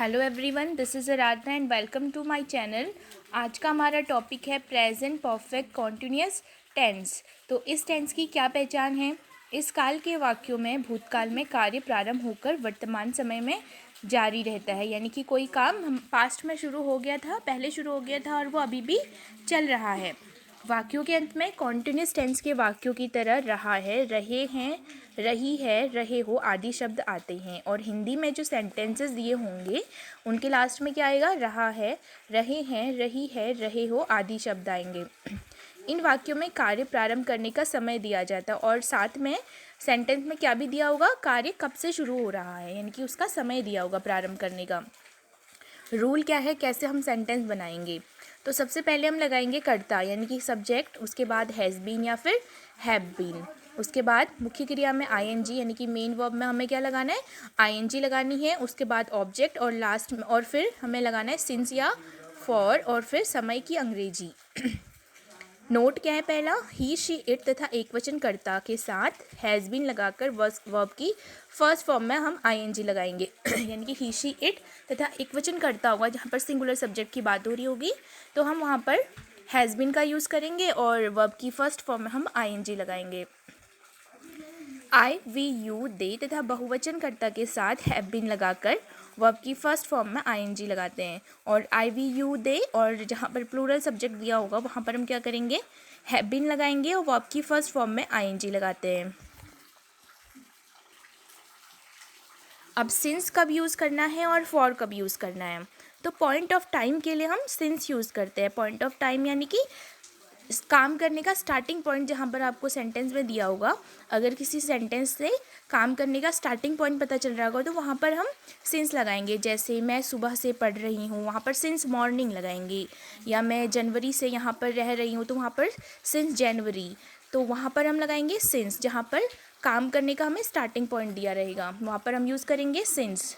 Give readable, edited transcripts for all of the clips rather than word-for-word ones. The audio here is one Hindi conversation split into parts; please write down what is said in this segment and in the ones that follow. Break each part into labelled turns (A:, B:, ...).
A: Hello everyone, this is Aradhana and welcome to my channel. आज का हमारा टॉपिक है प्रेजेंट परफेक्ट कॉन्टिन्यूअस टेंस। तो इस टेंस की क्या पहचान है? इस काल के वाक्यों में भूतकाल में कार्य प्रारंभ होकर वर्तमान समय में जारी रहता है, यानी कि कोई काम हम पास्ट में शुरू हो गया था, पहले शुरू हो गया था और वो अभी भी चल रहा है। वाक्यों के अंत में कॉन्टिन्यूअस टेंस के वाक्यों की तरह रहा है, रहे हैं, रही है, रहे हो आदि शब्द आते हैं। और हिंदी में जो सेंटेंसेस दिए होंगे उनके लास्ट में क्या आएगा? रहा है, रहे हैं, रही है, रहे हो आदि शब्द आएंगे। इन वाक्यों में कार्य प्रारंभ करने का समय दिया जाता है और साथ में सेंटेंस में क्या भी दिया होगा? कार्य कब से शुरू हो रहा है, यानी कि उसका समय दिया होगा प्रारंभ करने का। रूल क्या है, कैसे हम सेंटेंस बनाएंगे? तो सबसे पहले हम लगाएंगे कर्ता, यानी कि सब्जेक्ट, उसके बाद हैज़ बीन या फिर हैव बीन, उसके बाद मुख्य क्रिया में आईएनजी यानी कि मेन वर्ब में हमें क्या लगाना है? आईएनजी लगानी है। उसके बाद ऑब्जेक्ट और लास्ट में और फिर हमें लगाना है सिंस या फॉर और फिर समय की अंग्रेजी। नोट क्या है? पहला, ही शी इट तथा एकवचन कर्ता के साथ हैज़ बीन लगाकर वर्ब की फर्स्ट फॉर्म में हम आईएनजी लगाएंगे यानी कि ही शी इट तथा एकवचन कर्ता होगा, जहाँ पर सिंगुलर सब्जेक्ट की बात हो रही होगी तो हम वहाँ पर हैज़ बीन का यूज़ करेंगे और वर्ब की फर्स्ट फॉर्म में हम आईएनजी लगाएंगे। आई, वी, यू, दे तथा बहुवचन कर्ता के साथ हैव बीन लगाकर वर्ब की फर्स्ट फॉर्म में आईएनजी लगाते हैं। और आई, वी, यू, दे और जहाँ पर प्लूरल सब्जेक्ट दिया होगा वहाँ पर हम क्या करेंगे? हैव बीन लगाएंगे और वर्ब की फर्स्ट फॉर्म में आईएनजी लगाते हैं। अब सिंस कब यूज़ करना है और फॉर कब यूज़ करना है? तो पॉइंट ऑफ टाइम के लिए हम सिंस यूज़ करते हैं। पॉइंट ऑफ टाइम यानी कि काम करने का स्टार्टिंग पॉइंट जहाँ पर आपको सेंटेंस में दिया होगा, अगर किसी सेंटेंस से काम करने का स्टार्टिंग पॉइंट पता चल रहा होगा तो वहाँ पर हम सिंस लगाएंगे। जैसे मैं सुबह से पढ़ रही हूँ, वहाँ पर सिंस मॉर्निंग लगाएंगे। या मैं जनवरी से यहाँ पर रह रही हूँ तो वहाँ पर सिंस जनवरी, तो वहाँ पर हम लगाएंगे सिंस। जहाँ पर काम करने का हमें स्टार्टिंग पॉइंट दिया रहेगा वहाँ पर हम यूज़ करेंगे सिंस।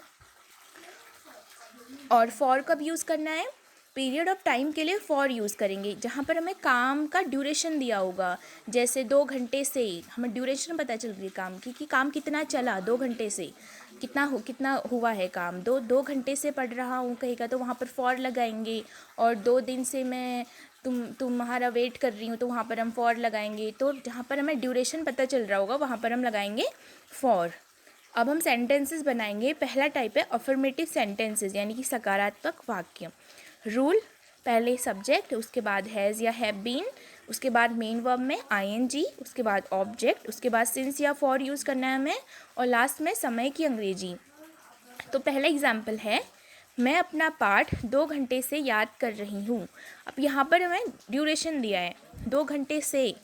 A: और फॉर कब यूज़ करना है? पीरियड ऑफ टाइम के लिए फॉर यूज़ करेंगे, जहाँ पर हमें काम का ड्यूरेशन दिया होगा। जैसे 2 घंटे से हमें ड्यूरेशन पता चल रही है काम की, कि काम कितना चला 2 घंटे से, कितना हुआ है काम। 2 घंटे से पढ़ रहा हूँ कहेगा तो वहाँ पर फॉर लगाएंगे। और 2 दिन से मैं तुम्हारा वेट कर रही हूँ तो वहाँ पर हम फॉर लगाएंगे। तो जहाँ पर हमें ड्यूरेशन पता चल रहा होगा वहाँ पर हम लगाएंगे फॉर। अब हम सेंटेंसेस बनाएंगे। पहला टाइप है अफर्मेटिव सेंटेंसेस, यानी कि सकारात्मक वाक्य। रूल, पहले सब्जेक्ट, उसके बाद हैज़ या हैव बीन, उसके बाद मेन वर्ब में आईएनजी, उसके बाद ऑब्जेक्ट, उसके बाद सिंस या फॉर यूज़ करना है हमें, और लास्ट में समय की अंग्रेजी। तो पहला एग्जाम्पल है, मैं अपना पाठ 2 घंटे से याद कर रही हूँ। अब यहाँ पर हमें ड्यूरेशन दिया है 2 घंटे से,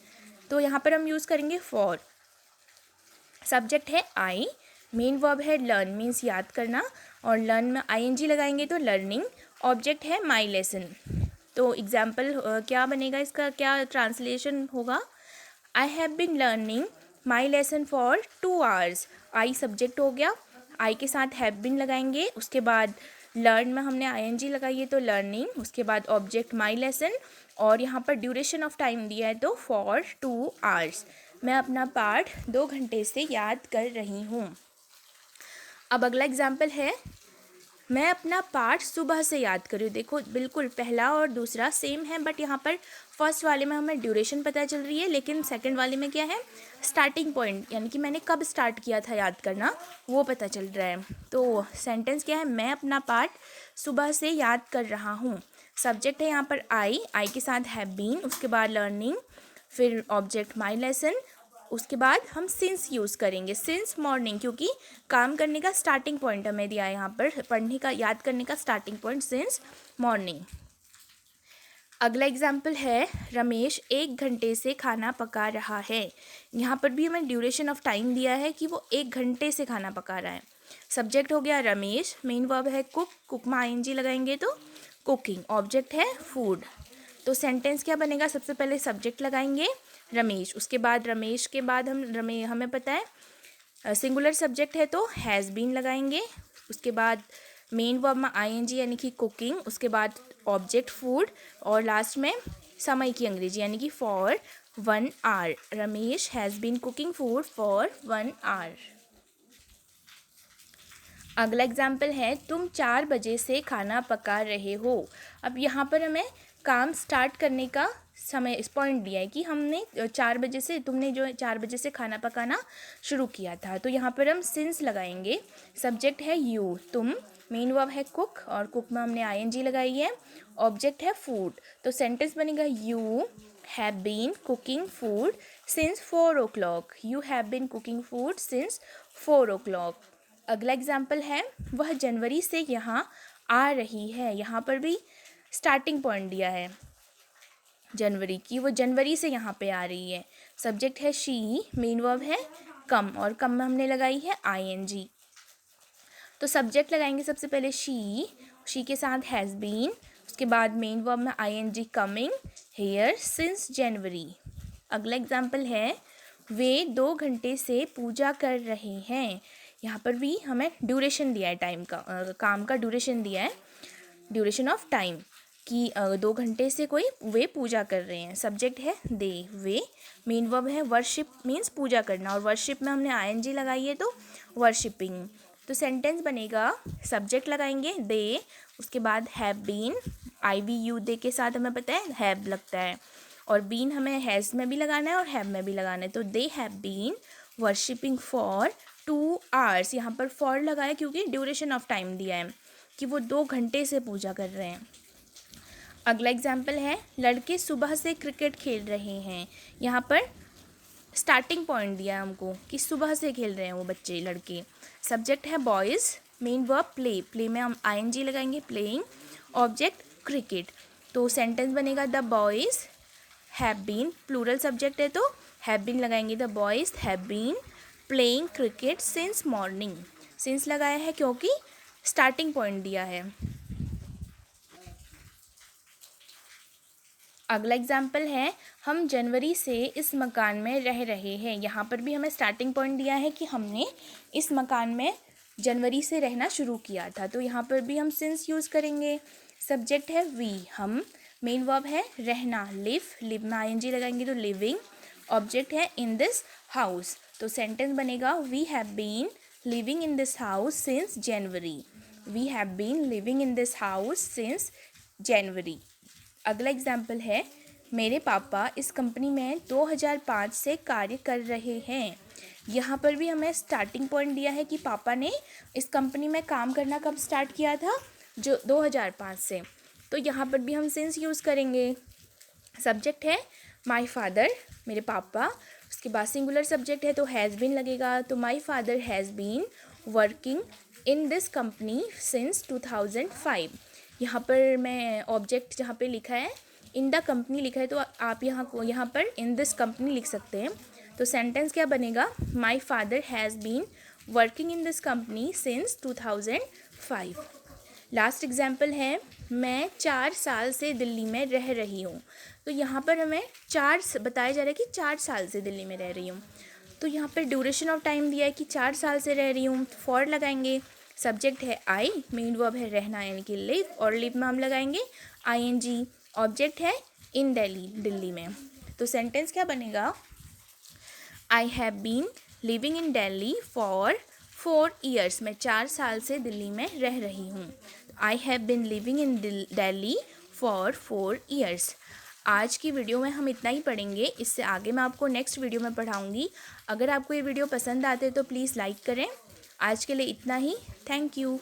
A: तो यहाँ पर हम यूज़ करेंगे फॉर। सब्जेक्ट है आई, मेन वर्ब है लर्न मीन्स याद करना, और लर्न में आईएनजी लगाएंगे तो लर्निंग। ऑब्जेक्ट है माई लेसन। तो एग्जाम्पल क्या बनेगा, इसका क्या ट्रांसलेशन होगा? I have been learning my lesson for 2 hours. I subject हो गया, आई के साथ हैव बीन लगाएंगे, उसके बाद लर्न में हमने आईएनजी लगाई है तो लर्निंग, उसके बाद ऑब्जेक्ट माई लेसन, और यहाँ पर ड्यूरेशन ऑफ टाइम दिया है तो फॉर 2 आवर्स। मैं अपना पाठ 2 घंटे से याद कर रही हूँ। अब अगला एग्जाम्पल है, मैं अपना पाठ सुबह से याद कर रही हूँ। देखो बिल्कुल पहला और दूसरा सेम है, बट यहाँ पर फर्स्ट वाले में हमें ड्यूरेशन पता चल रही है, लेकिन सेकंड वाले में क्या है? स्टार्टिंग पॉइंट, यानी कि मैंने कब स्टार्ट किया था याद करना वो पता चल रहा है। तो सेंटेंस क्या है? मैं अपना पाठ सुबह से याद कर रहा हूँ। सब्जेक्ट है यहाँ पर आई के साथ हैव बीन, उसके बाद लर्निंग, फिर ऑब्जेक्ट माई लेसन, उसके बाद हम सिंस यूज़ करेंगे, सिंस मॉर्निंग, क्योंकि काम करने का स्टार्टिंग पॉइंट हमें दिया है यहाँ पर, पढ़ने का याद करने का स्टार्टिंग पॉइंट सिंस मॉर्निंग। अगला एग्जाम्पल है, रमेश 1 घंटे से खाना पका रहा है। यहाँ पर भी हमें ड्यूरेशन ऑफ टाइम दिया है कि वो 1 घंटे से खाना पका रहा है। सब्जेक्ट हो गया रमेश, मेन वर्ब है कुक, कुक में आईएनजी लगाएंगे तो कुकिंग, ऑब्जेक्ट है फूड। तो सेंटेंस क्या बनेगा? सबसे पहले सब्जेक्ट लगाएंगे रमेश, उसके बाद रमेश के बाद हमें पता है सिंगुलर सब्जेक्ट है तो हैज़ बीन लगाएंगे, उसके बाद मेन वर्ब में आईएनजी यानी कि कुकिंग, उसके बाद ऑब्जेक्ट फूड, और लास्ट में समय की अंग्रेजी यानी कि for 1 hour. Ramesh has been cooking food for 1 hour. अगला एग्जाम्पल है तुम 4 बजे से खाना पका रहे हो। अब यहाँ पर हमें काम स्टार्ट करने का समय इस पॉइंट दिया है कि हमने 4 बजे से, तुमने जो 4 बजे से खाना पकाना शुरू किया था। तो यहाँ पर हम सिंस लगाएंगे। सब्जेक्ट है यू, तुम। मेन वर्ब है कुक और कुक में हमने आईएनजी लगाई है। ऑब्जेक्ट है फूड। तो सेंटेंस बनेगा you have been cooking food since 4 o'clock। You have been cooking food since 4 o'clock। अगला एग्जाम्पल है वह जनवरी से यहाँ आ रही है। यहाँ पर भी स्टार्टिंग पॉइंट दिया है जनवरी की, वो जनवरी से यहाँ पे आ रही है। सब्जेक्ट है शी, मेन वर्ब है कम और कम में हमने लगाई है आईएनजी। तो सब्जेक्ट लगाएंगे सबसे पहले शी के साथ हैज़ बीन, उसके बाद मेन वर्ब में ING coming here since January. अगला एग्जाम्पल है वे 2 घंटे से पूजा कर रहे हैं। यहाँ पर भी हमें ड्यूरेशन दिया है टाइम का, काम का ड्यूरेशन दिया है, ड्यूरेशन ऑफ टाइम कि 2 घंटे से वे पूजा कर रहे हैं। सब्जेक्ट है दे, वे। मेन वर्ब है वर्शिप मीन्स पूजा करना और वर्शिप में हमने आईएनजी लगाई है तो वर्शिपिंग। तो सेंटेंस बनेगा सब्जेक्ट लगाएंगे दे, उसके बाद हैव बीन, IVU दे के साथ हमें पता है हैव लगता है और बीन हमें हैज़ में भी लगाना है और हैव में भी लगाना है। तो they have been worshipping for 2 hours। यहाँ पर फॉर लगाया क्योंकि ड्यूरेशन ऑफ टाइम दिया है कि वो 2 घंटे से पूजा कर रहे हैं। अगला एग्जाम्पल है लड़के सुबह से क्रिकेट खेल रहे हैं। यहाँ पर स्टार्टिंग पॉइंट दिया है हमको कि सुबह से खेल रहे हैं वो बच्चे लड़के। सब्जेक्ट है boys, main verb play, play में हम आईएनजी लगाएंगे प्लेइंग। Object cricket. तो सेंटेंस बनेगा the boys have been, plural subject है तो हैव बीन लगाएंगे, the boys have been playing cricket since morning. Since लगाया है क्योंकि स्टार्टिंग पॉइंट दिया है। अगला एग्जाम्पल है हम जनवरी से इस मकान में रह रहे हैं। यहाँ पर भी हमें स्टार्टिंग पॉइंट दिया है कि हमने इस मकान में जनवरी से रहना शुरू किया था। तो यहाँ पर भी हम सिंस यूज़ करेंगे। सब्जेक्ट है वी, हम। मेन वर्ब है रहना लिव, लिव में आईएनजी लगाएंगे तो लिविंग। ऑब्जेक्ट है इन दिस हाउस। तो सेंटेंस बनेगा we have been living in this house since January. We have been living in this house since January. अगला एग्जाम्पल है मेरे पापा इस कंपनी में 2005 से कार्य कर रहे हैं। यहाँ पर भी हमें स्टार्टिंग पॉइंट दिया है कि पापा ने इस कंपनी में काम करना कब स्टार्ट किया था, जो 2005 से। तो यहाँ पर भी हम सिंस यूज़ करेंगे। सब्जेक्ट है माय फादर, मेरे पापा। उसके बाद सिंगुलर सब्जेक्ट है तो हैज़ बीन लगेगा। तो my father has been working in this company since 2005। यहाँ पर मैं ऑब्जेक्ट जहाँ पे लिखा है इन द कंपनी लिखा है तो आप यहाँ पर इन दिस कंपनी लिख सकते हैं। तो सेंटेंस क्या बनेगा my father has been working in this company since 2005। Last example है मैं 4 साल से दिल्ली में रह रही हूँ। तो यहाँ पर हमें बताया जा रहा है कि 4 साल से दिल्ली में रह रही हूँ। तो यहाँ पर ड्यूरेशन ऑफ टाइम दिया है कि 4 साल से रह रही हूँ, फॉर लगाएंगे। सब्जेक्ट है आई, मेन वर्ब है रहना यानी कि लिव और लिव में हम लगाएंगे आईएनजी। ऑब्जेक्ट है इन दिल्ली, दिल्ली में। तो सेंटेंस क्या बनेगा I have been living in Delhi for 4 years। मैं 4 साल से दिल्ली में रह रही हूँ। I have been living in Delhi for 4 years। आज की वीडियो में हम इतना ही पढ़ेंगे, इससे आगे मैं आपको नेक्स्ट वीडियो में पढ़ाऊँगी। अगर आपको ये वीडियो पसंद आते तो प्लीज़ लाइक करें। आज के लिए इतना ही, थैंक यू।